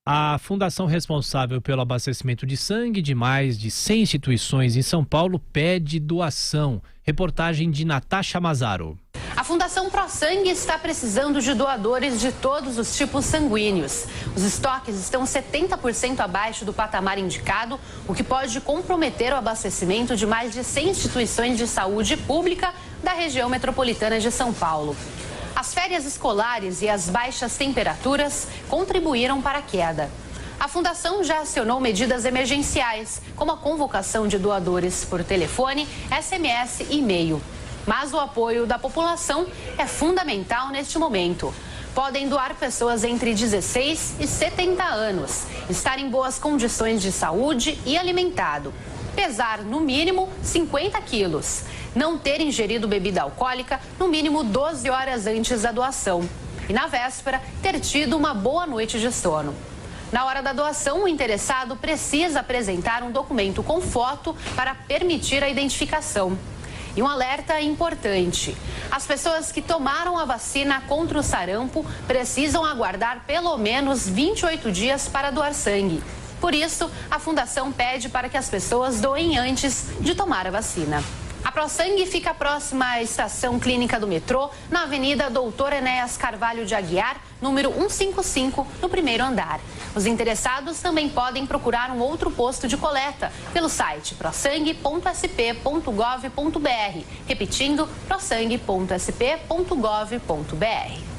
A fundação responsável pelo abastecimento de sangue de mais de 100 instituições em São Paulo pede doação. Reportagem de Natasha Mazaro. A Fundação ProSangue está precisando de doadores de todos os tipos sanguíneos. Os estoques estão 70% abaixo do patamar indicado, o que pode comprometer o abastecimento de mais de 100 instituições de saúde pública da região metropolitana de São Paulo. As férias escolares e as baixas temperaturas contribuíram para a queda. A Fundação já acionou medidas emergenciais, como a convocação de doadores por telefone, SMS e e-mail. Mas o apoio da população é fundamental neste momento. Podem doar pessoas entre 16 e 70 anos, estar em boas condições de saúde e alimentado, pesar no mínimo 50 quilos, não ter ingerido bebida alcoólica no mínimo 12 horas antes da doação e, na véspera, ter tido uma boa noite de sono. Na hora da doação, o interessado precisa apresentar um documento com foto para permitir a identificação. E um alerta importante: as pessoas que tomaram a vacina contra o sarampo precisam aguardar pelo menos 28 dias para doar sangue. Por isso, a Fundação pede para que as pessoas doem antes de tomar a vacina. A ProSangue fica próxima à Estação Clínica do metrô, na Avenida Doutor Enéas Carvalho de Aguiar, número 155, no primeiro andar. Os interessados também podem procurar um outro posto de coleta pelo site prosangue.sp.gov.br. Repetindo, prosangue.sp.gov.br.